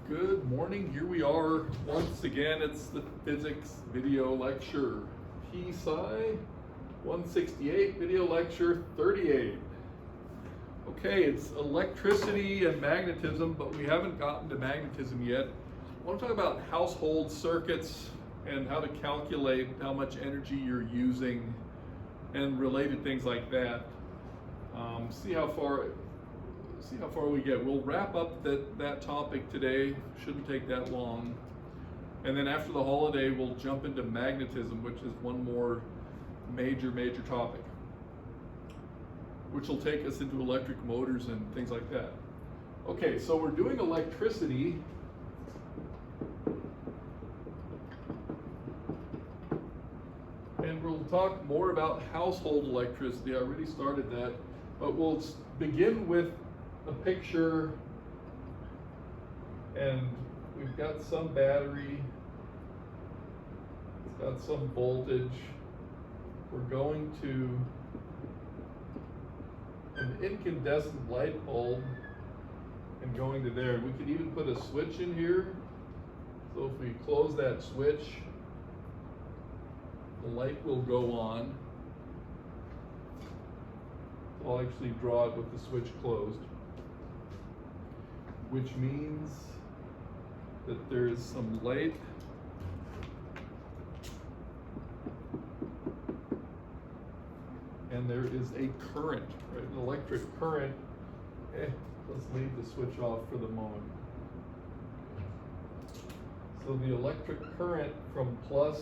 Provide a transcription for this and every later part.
Good morning. Here we are once again. It's the physics video lecture, psci 168, video lecture 38. Okay, it's electricity and magnetism, but we haven't gotten to magnetism yet. I want to talk about household circuits and how to calculate how much energy you're using and related things like that. See how far we get. We'll wrap up that topic today. Shouldn't take that long. And then after the holiday, we'll jump into magnetism, which is one more major topic, which will take us into electric motors and things like that. Okay, so we're doing electricity. And we'll talk more about household electricity. I already started that. But we'll begin with a picture, and we've got some battery, it's got some voltage. We're going to an incandescent light bulb and going to there. We could even put a switch in here. So if we close that switch, the light will go on. I'll actually draw it with the switch closed, which means that there is some light and there is a current, right? An electric current. Let's leave the switch off for the moment. So the electric current from plus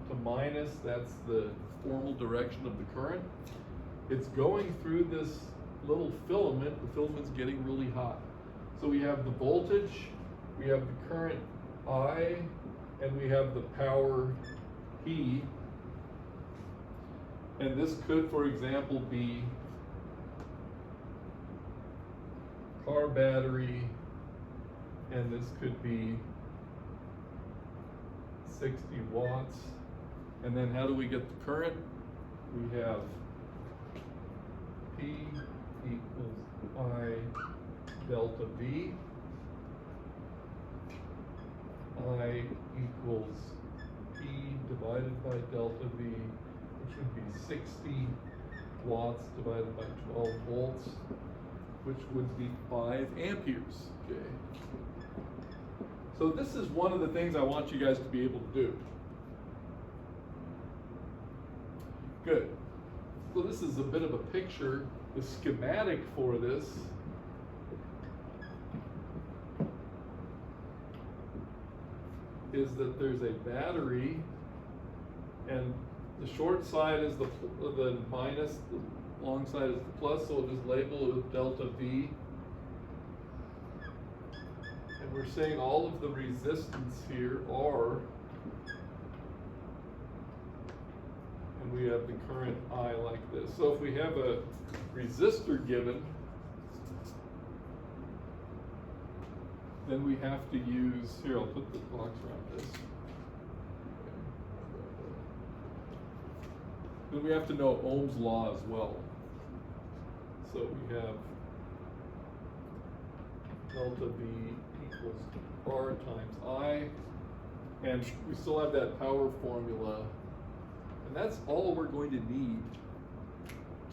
to minus, that's the formal direction of the current. It's going through this little filament. The filament's getting really hot. So we have the voltage, we have the current I, and we have the power P. And this could, for example, be car battery, and this could be 60 watts. And then how do we get the current? We have P equals I delta V. I equals P divided by delta V, which would be 60 watts divided by 12 volts, which would be 5 amperes. Okay. So this is one of the things I want you guys to be able to do. Good. So this is a bit of a picture. The schematic for this is that there's a battery, and the short side is the minus, the long side is the plus, so we'll just label it with delta V. And we're saying all of the resistance here are, and we have the current I like this. So if we have a resistor given, then we have to use, here I'll put the box around this. Then we have to know Ohm's law as well. So we have delta V equals R times I, and we still have that power formula. And that's all we're going to need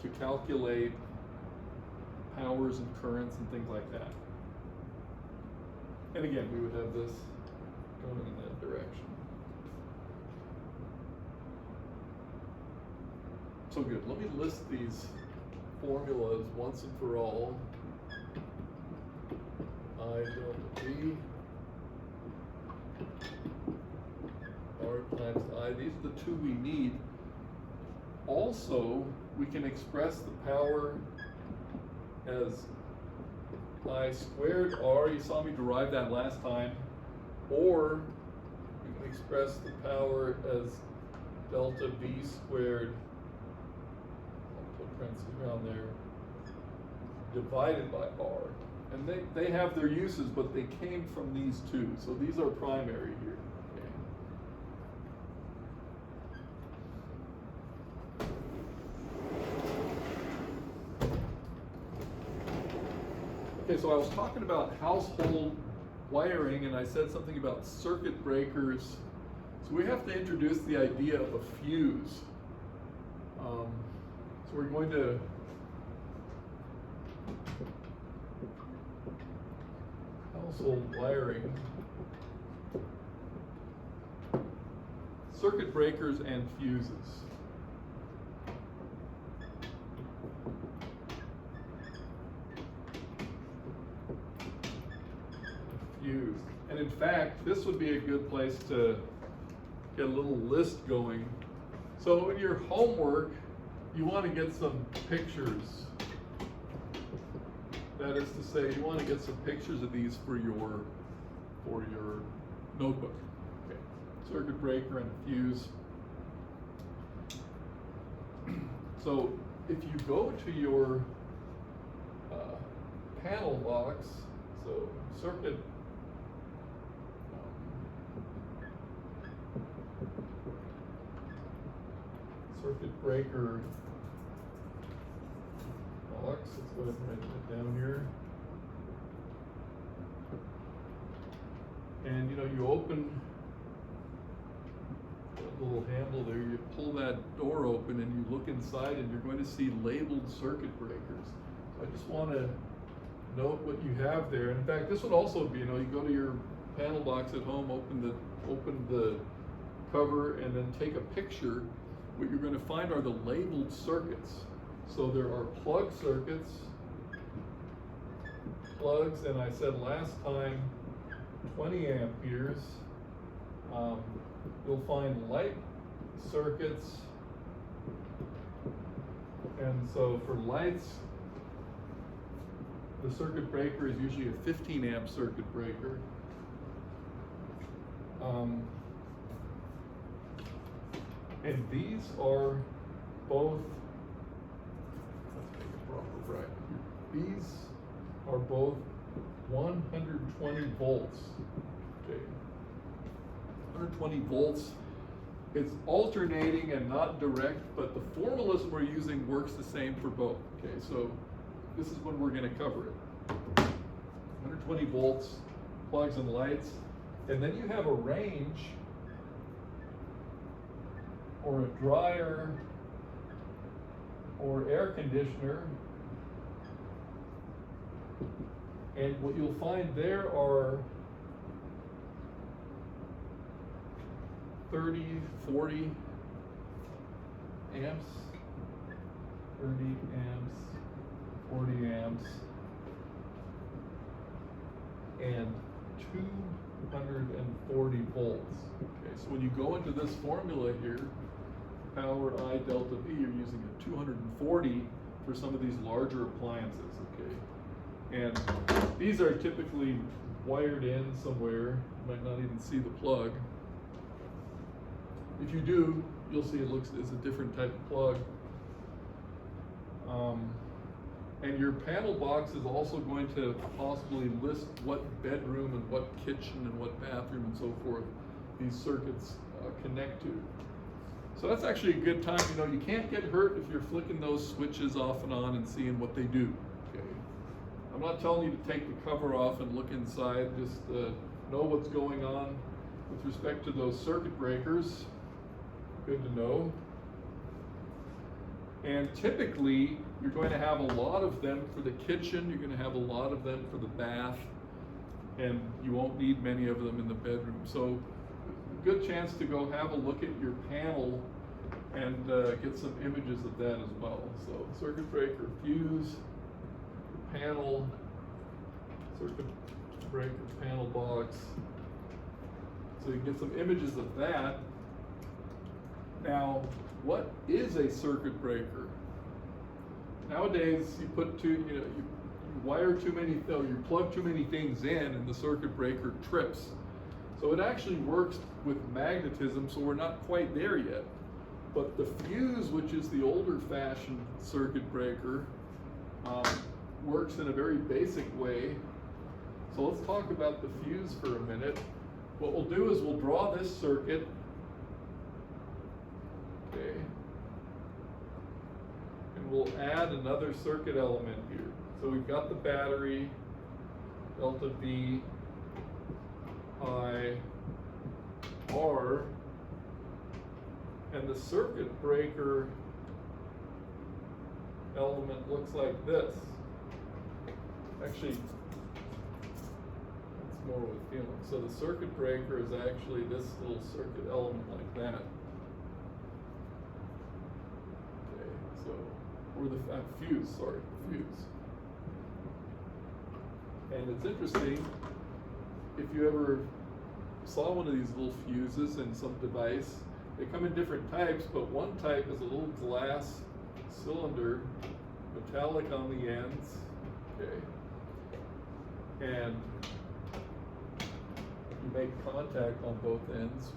to calculate powers and currents and things like that. And again, we would have this going in that direction. So good. Let me list these formulas once and for all. I delta V, R times I. These are the two we need. Also, we can express the power as I squared R. You saw me derive that last time. Or we can express the power as delta V squared, I'll put parentheses around there, divided by R. And they have their uses, but they came from these two. So these are primary here. Okay, so I was talking about household wiring, and I said something about circuit breakers. So we have to introduce the idea of a fuse. So we're going to household wiring, circuit breakers and fuses. Fuse. And in fact, this would be a good place to get a little list going. So in your homework, you want to get some pictures. That is to say, you want to get some pictures of these for your notebook. Okay. Circuit breaker and fuse. So if you go to your panel box, so circuit breaker box. Let's go ahead and write that down here. And you open that little handle there, you pull that door open and you look inside and you're going to see labeled circuit breakers. So I just want to note what you have there. In fact, this would also be, you go to your panel box at home, open the cover and then take a picture. What you're going to find are the labeled circuits. So there are plug circuits, plugs, and I said last time 20 amperes. You'll find light circuits, and so for lights, the circuit breaker is usually a 15 amp circuit breaker. And these are both, let's make it proper right. These are both 120 volts. Okay. 120 volts. It's alternating and not direct, but the formalism we're using works the same for both. Okay, so this is when we're going to cover it. 120 volts, plugs and lights, and then you have a range or a dryer or air conditioner, and what you'll find there are 30, 40 amps, 30 amps, 40 amps, and 240 volts. Okay, so when you go into this formula here, power I delta V, you're using a 240 for some of these larger appliances, okay? And these are typically wired in somewhere. You might not even see the plug. If you do, you'll see it's a different type of plug. And your panel box is also going to possibly list what bedroom and what kitchen and what bathroom and so forth these circuits connect to. So that's actually a good time. You can't get hurt if you're flicking those switches off and on and seeing what they do. Okay. I'm not telling you to take the cover off and look inside. Just know what's going on with respect to those circuit breakers. Good to know. And typically, you're going to have a lot of them for the kitchen. You're going to have a lot of them for the bath, and you won't need many of them in the bedroom. So, good chance to go have a look at your panel and get some images of that as well. So, circuit breaker, fuse, panel, circuit breaker, panel box. So you can get some images of that. Now, what is a circuit breaker? Nowadays, you wire too many, you plug too many things in, and the circuit breaker trips. So it actually works with magnetism, so we're not quite there yet. But the fuse, which is the older fashioned circuit breaker, works in a very basic way. So let's talk about the fuse for a minute. What we'll do is we'll draw this circuit. Okay. And we'll add another circuit element here. So we've got the battery, delta V, I, R, and the circuit breaker element looks like this. Actually, it's more with feeling. So the circuit breaker is actually this little circuit element like that. Okay, so, or the fuse, sorry, fuse. And it's interesting, if you ever saw one of these little fuses in some device, they come in different types, but one type is a little glass cylinder, metallic on the ends, okay, and you make contact on both ends,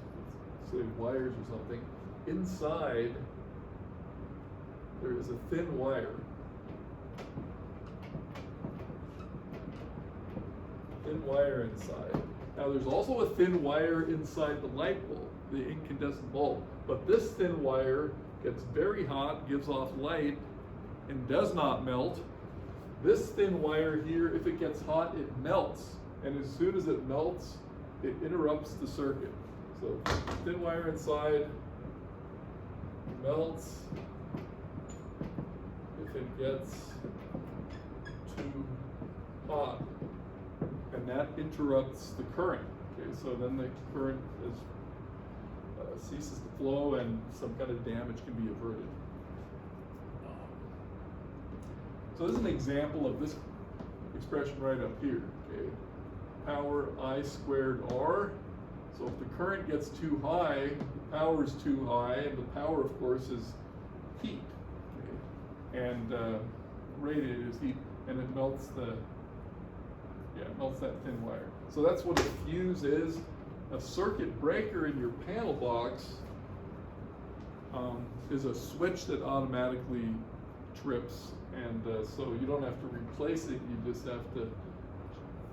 say wires or something. Inside, there is a thin wire. Thin wire inside. Now there's also a thin wire inside the light bulb, the incandescent bulb, but this thin wire gets very hot, gives off light, and does not melt. This thin wire here, if it gets hot, it melts, and as soon as it melts, it interrupts the circuit. So thin wire inside melts if it gets too hot, and that interrupts the current. Okay, so then the current is ceases to flow, and some kind of damage can be averted. So this is an example of this expression right up here. Okay, power I squared R. So if the current gets too high, the power is too high, and the power, of course, is heat. Okay? And radiated is heat, and it melts it melts that thin wire. So that's what a fuse is. A circuit breaker in your panel box is a switch that automatically trips, and so you don't have to replace it, you just have to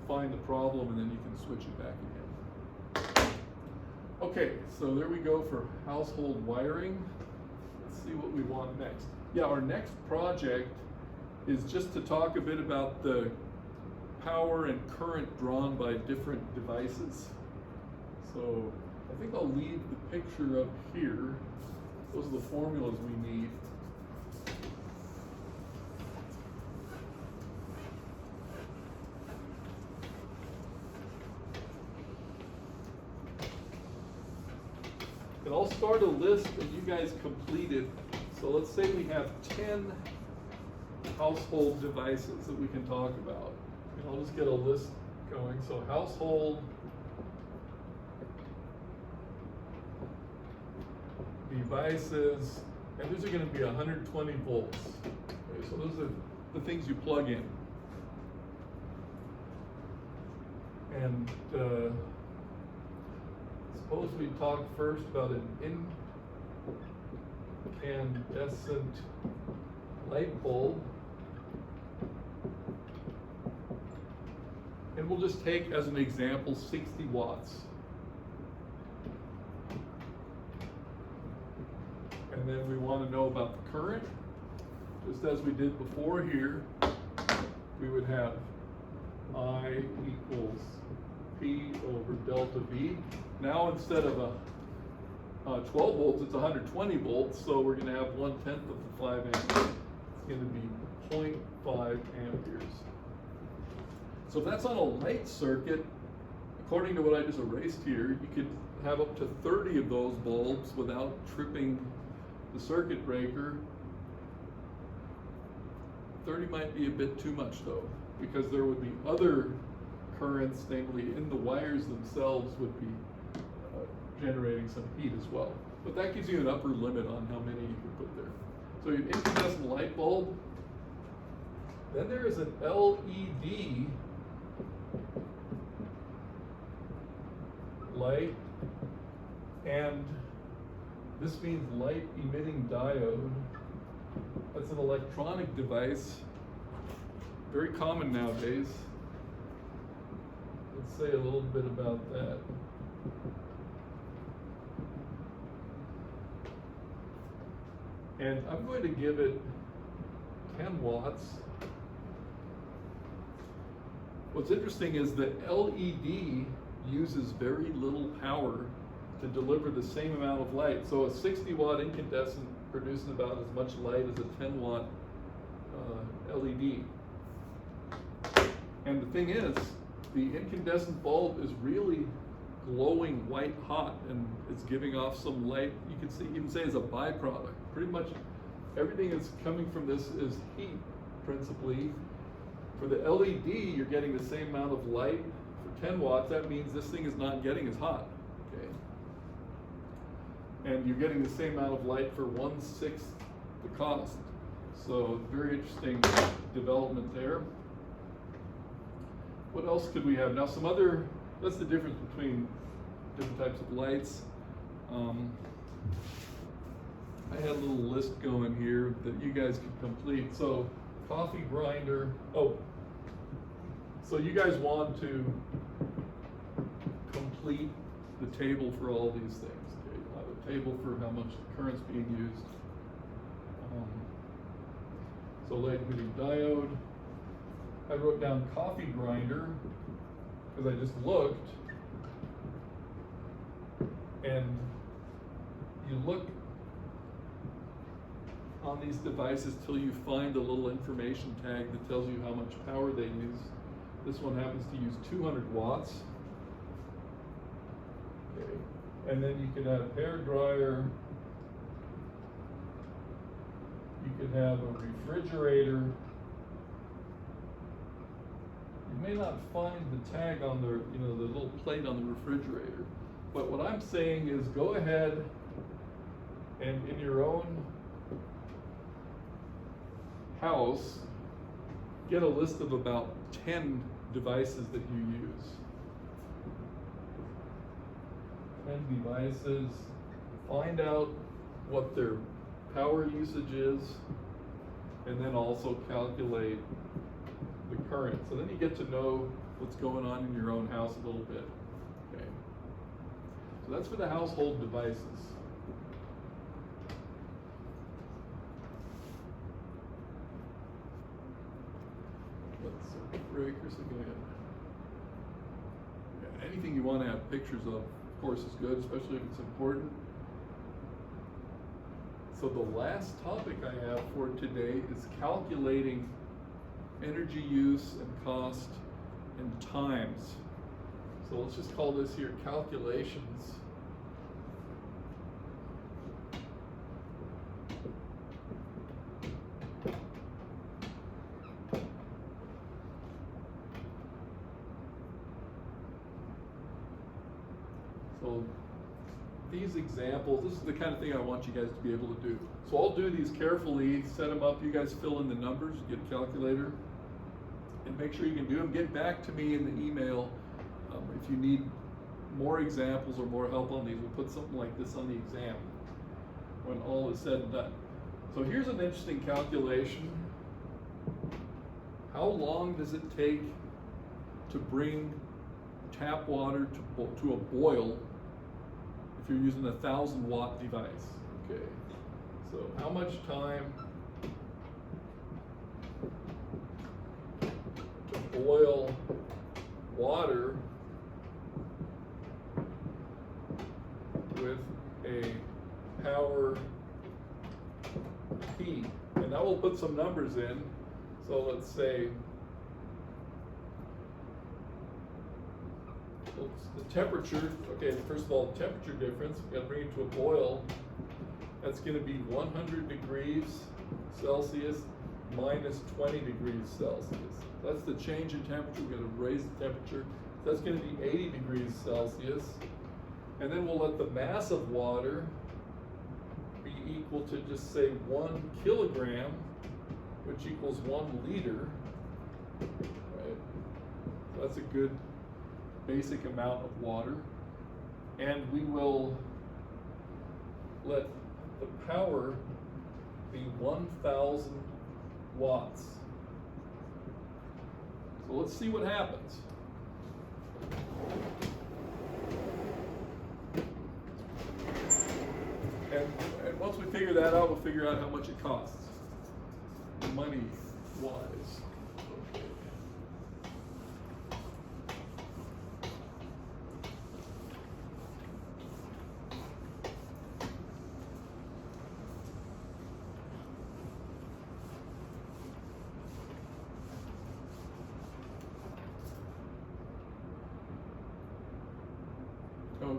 find the problem, and then you can switch it back again. Okay, so there we go for household wiring. Let's see what we want next. Yeah, our next project is just to talk a bit about the power and current drawn by different devices. So I think I'll leave the picture up here. Those are the formulas we need. And I'll start a list and you guys complete it. So let's say we have 10 household devices that we can talk about. And I'll just get a list going. So household devices, and these are going to be 120 volts. Okay, so those are the things you plug in. And suppose we talk first about an incandescent light bulb. And we'll just take as an example 60 watts. And then we want to know about the current. Just as we did before here, we would have I equals P over delta V. Now instead of a 12 volts, it's 120 volts, so we're going to have 1/10 of the 5 amperes. It's going to be 0.5 amperes. So if that's on a light circuit, according to what I just erased here, you could have up to 30 of those bulbs without tripping the circuit breaker. 30 might be a bit too much though, because there would be other currents, namely in the wires themselves, would be generating some heat as well. But that gives you an upper limit on how many you can put there. So you have an incandescent light bulb. Then there is an LED light, and this means light emitting diode. That's an electronic device, very common nowadays. Let's say a little bit about that. And I'm going to give it 10 watts. What's interesting is that LED uses very little power to deliver the same amount of light. So a 60-watt incandescent produces about as much light as a 10-watt LED. And the thing is, the incandescent bulb is really glowing white hot, and it's giving off some light. You can see, even say, as a byproduct. Pretty much everything that's coming from this is heat, principally. For the LED, you're getting the same amount of light. For 10 watts, that means this thing is not getting as hot. Okay. And you're getting the same amount of light for 1/6 the cost. So very interesting development there. What else could we have? Now some other, that's the difference between different types of lights. I had a little list going here that you guys could complete. So coffee grinder, so you guys want to complete the table for all these things. Okay, you'll have a table for how much current's being used. So light emitting diode. I wrote down coffee grinder because I just looked, and you look on these devices till you find a little information tag that tells you how much power they use. This one happens to use 200 watts. Okay. And then you could have hair dryer. You could have a refrigerator. You may not find the tag on the, the little plate on the refrigerator. But what I'm saying is go ahead and in your own house, get a list of about 10 devices that you use. 10 devices, find out what their power usage is, and then also calculate the current. So then you get to know what's going on in your own house a little bit. Okay. So that's for the household devices. Breakers again. Yeah, anything you want to have pictures of course, is good, especially if it's important. So the last topic I have for today is calculating energy use and cost and times. So let's just call this here calculations. So these examples, this is the kind of thing I want you guys to be able to do. So I'll do these carefully, set them up, you guys fill in the numbers, get a calculator, and make sure you can do them. Get back to me in the email if you need more examples or more help on these. We'll put something like this on the exam when all is said and done. So here's an interesting calculation. How long does it take to bring tap water to a boil if you're using a 1,000-watt device? Okay, so how much time to boil water with a power P? And now we'll put some numbers in. So let's say the temperature, okay, first of all, the temperature difference, we've got to bring it to a boil. That's going to be 100 degrees Celsius minus 20 degrees Celsius. That's the change in temperature. We're going to raise the temperature. So that's going to be 80 degrees Celsius. And then we'll let the mass of water be equal to just say 1 kilogram, which equals 1 liter. Right? So that's a good basic amount of water. And we will let the power be 1,000 watts. So let's see what happens. And once we figure that out, we'll figure out how much it costs, money-wise. Okay.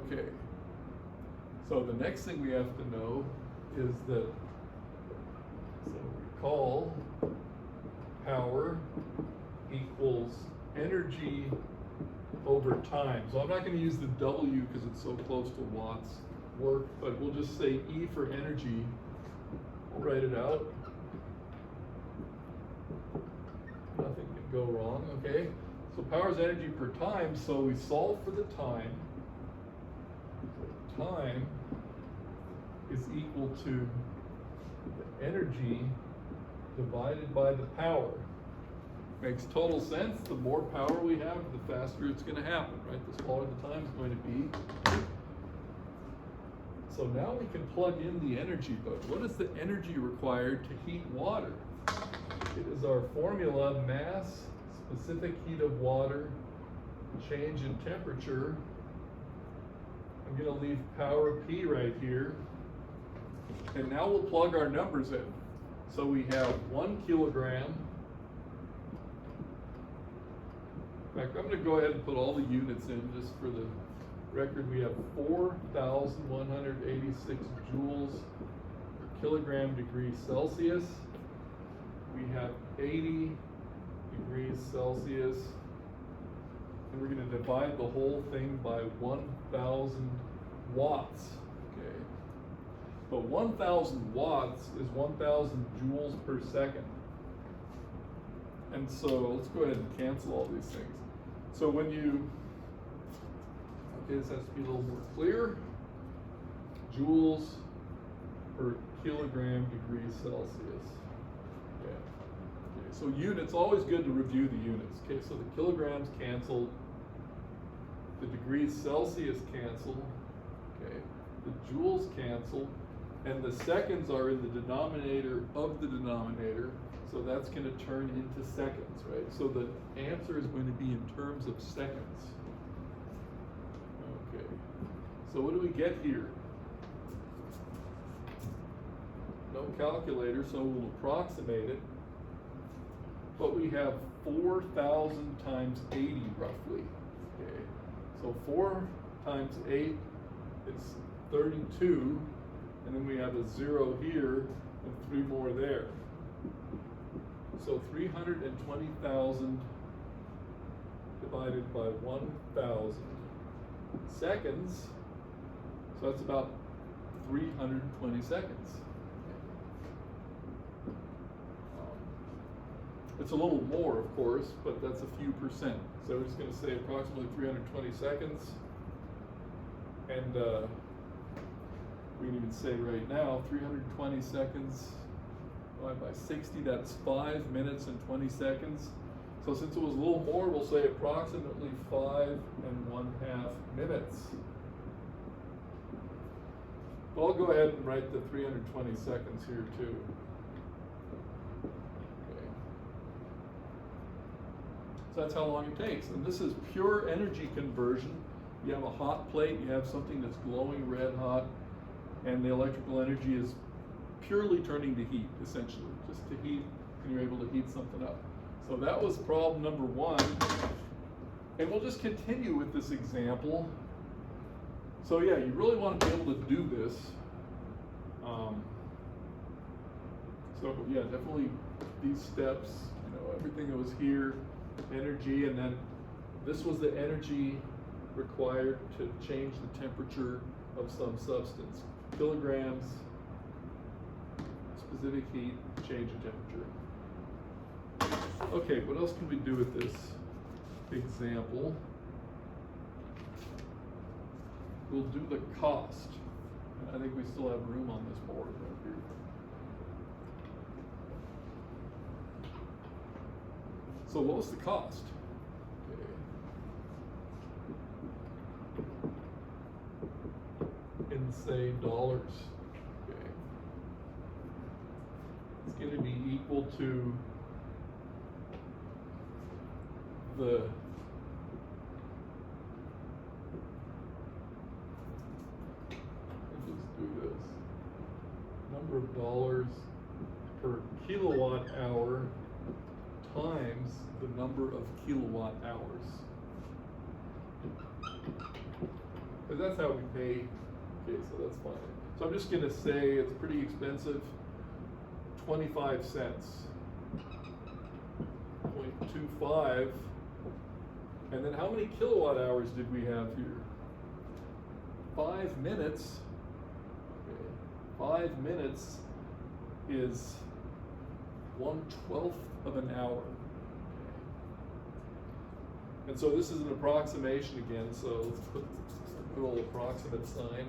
Okay. So the next thing we have to know is that, so recall, power equals energy over time. So I'm not going to use the W because it's so close to watts work, but we'll just say E for energy. I'll write it out. Nothing can go wrong, okay? So power is energy per time, so we solve for the time. So time is equal to the energy divided by the power. Makes total sense. The more power we have, the faster it's going to happen, right? The smaller the time is going to be. So now we can plug in the energy, but what is the energy required to heat water? It is our formula, mass, specific heat of water, change in temperature. I'm going to leave power P right here. And now we'll plug our numbers in. So we have 1 kilogram. In fact, I'm going to go ahead and put all the units in just for the record. We have 4,186 joules per kilogram degree Celsius. We have 80 degrees Celsius. And we're going to divide the whole thing by 1,000 watts. Okay. But 1,000 watts is 1,000 joules per second. And so let's go ahead and cancel all these things. So when you, okay, this has to be a little more clear. Joules per kilogram degree Celsius. Okay. Okay. So units, always good to review the units. Okay, so the kilograms cancel, the degrees Celsius cancel, okay, the joules cancel, and the seconds are in the denominator of the denominator, so that's going to turn into seconds, right? So the answer is going to be in terms of seconds. Okay, so what do we get here? No calculator, so we'll approximate it. But we have 4,000 times 80 roughly. Okay, so 4 times 8 is 32, and then we have a 0 here and 3 more there. So 320,000 divided by 1,000 seconds, so that's about 320 seconds. It's a little more, of course, but that's a few percent. So we're just going to say approximately 320 seconds. And we can even say right now, 320 seconds divided by 60, that's 5 minutes and 20 seconds. So since it was a little more, we'll say approximately 5 1/2 minutes. But I'll go ahead and write the 320 seconds here too. So that's how long it takes. And this is pure energy conversion. You have a hot plate, you have something that's glowing red hot, and the electrical energy is purely turning to heat, essentially. Just to heat, and you're able to heat something up. So that was problem number 1. And we'll just continue with this example. So yeah, you really want to be able to do this. So yeah, definitely these steps, you know, everything that was here, energy, and then this was the energy required to change the temperature of some substance. Kilograms, specific heat, change in temperature. Okay, what else can we do with this example? We'll do the cost. I think we still have room on this board right here. So what was the cost? Okay. In say dollars. Okay. It's going to be equal to the number of dollars per kilowatt hour times the number of kilowatt hours. because that's how we pay. Okay, so that's fine. So I'm just gonna say it's pretty expensive, 25 cents. 0.25. And then how many kilowatt hours did we have here? 5 minutes. Okay. 5 minutes is 1/12 of an hour. Okay. And so this is an approximation again, so let's put a good old approximate sign.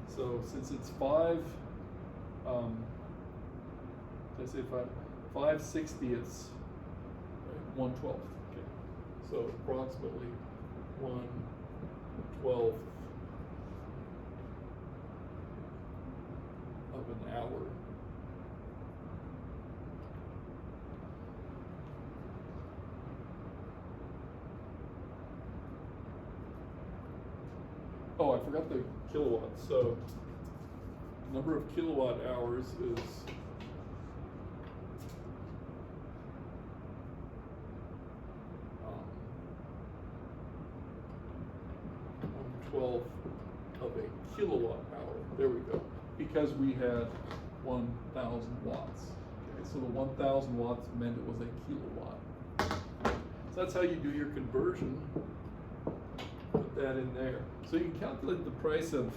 So since it's 5/60ths, right, 1/12. Okay. So approximately 1/12 of an hour. Oh, I forgot the kilowatts. So number of kilowatt hours is 1/12 of a kilowatt hour. There we go. Because we had 1,000 watts. Okay, so the 1,000 watts meant it was a kilowatt. So that's how you do your conversion. Put that in there. So you can calculate the price of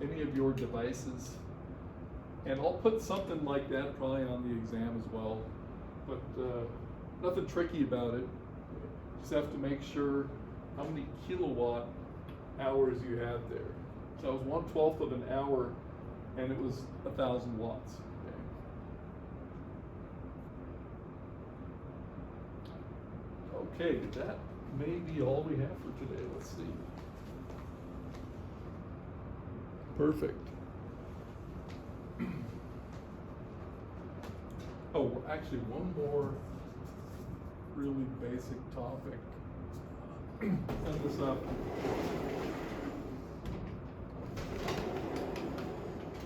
any of your devices. And I'll put something like that probably on the exam as well. But nothing tricky about it. Just have to make sure how many kilowatt hours you have there. So it was 1/12 of an hour, and it was 1,000 watts. Okay, that may be all we have for today. Let's see. Perfect. Oh, actually, one more really basic topic. Set this up.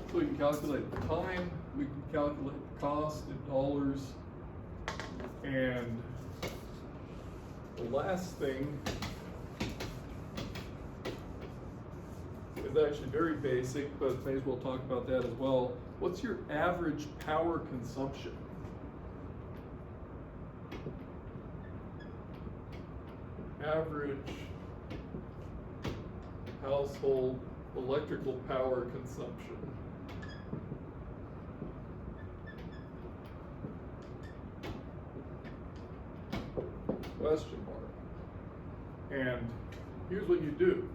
So we can calculate the time, we can calculate the cost in dollars, and the last thing is actually very basic, but may as well talk about that as well. What's your average power consumption? Average household electrical power consumption. Question mark. And here's what you do.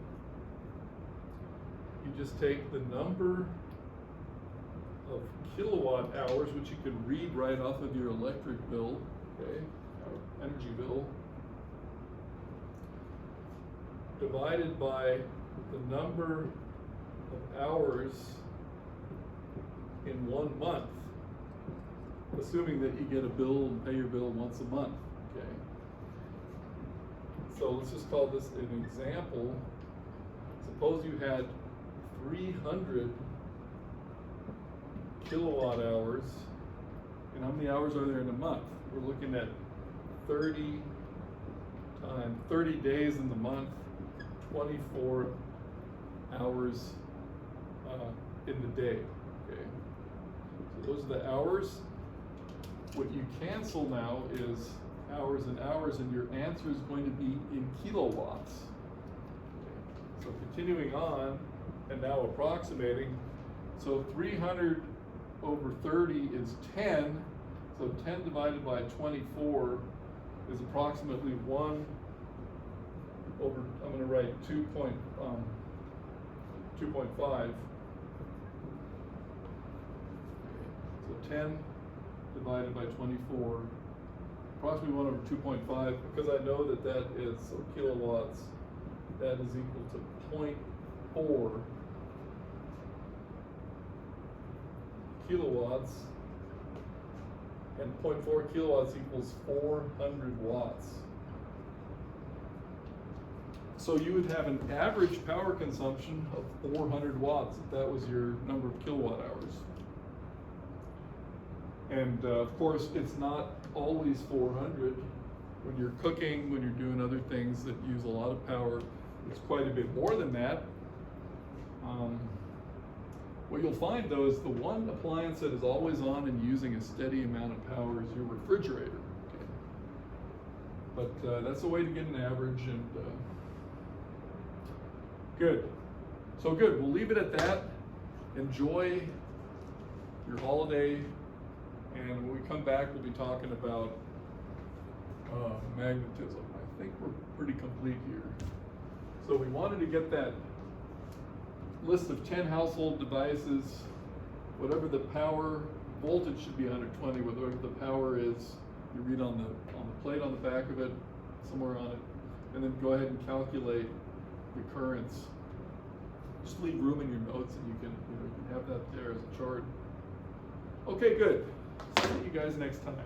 You just take the number of kilowatt hours, which you can read right off of your electric bill, okay, or energy bill, divided by the number of hours in 1 month, assuming that you get a bill and pay your bill once a month, okay? So let's just call this an example. Suppose you had 300 kilowatt hours, and how many hours are there in a month? We're looking at 30 days in the month, 24 hours in the day, okay? So those are the hours. What you cancel now is hours and hours, and your answer is going to be in kilowatts. Okay. So continuing on, and now approximating, so 300 over 30 is 10, so 10 divided by 24 is approximately 1 over, I'm going to write 2.5. So 10 divided by 24, approximately 1 over 2.5, because I know that that is, so kilowatts, that is equal to 0.4 kilowatts, and 0.4 kilowatts equals 400 watts. So you would have an average power consumption of 400 watts if that was your number of kilowatt hours. And of course, it's not always 400. When you're cooking, when you're doing other things that use a lot of power, it's quite a bit more than that. What you'll find though is the one appliance that is always on and using a steady amount of power is your refrigerator. Okay. But that's a way to get an average, and good. So good, we'll leave it at that. Enjoy your holiday, and when we come back we'll be talking about magnetism. I think we're pretty complete here. So we wanted to get that list of 10 household devices, whatever the power, voltage should be 120, whatever the power is, you read on the plate on the back of it, somewhere on it, and then go ahead and calculate the currents. Just leave room in your notes and you can have that there as a chart. Okay, good. See you guys next time.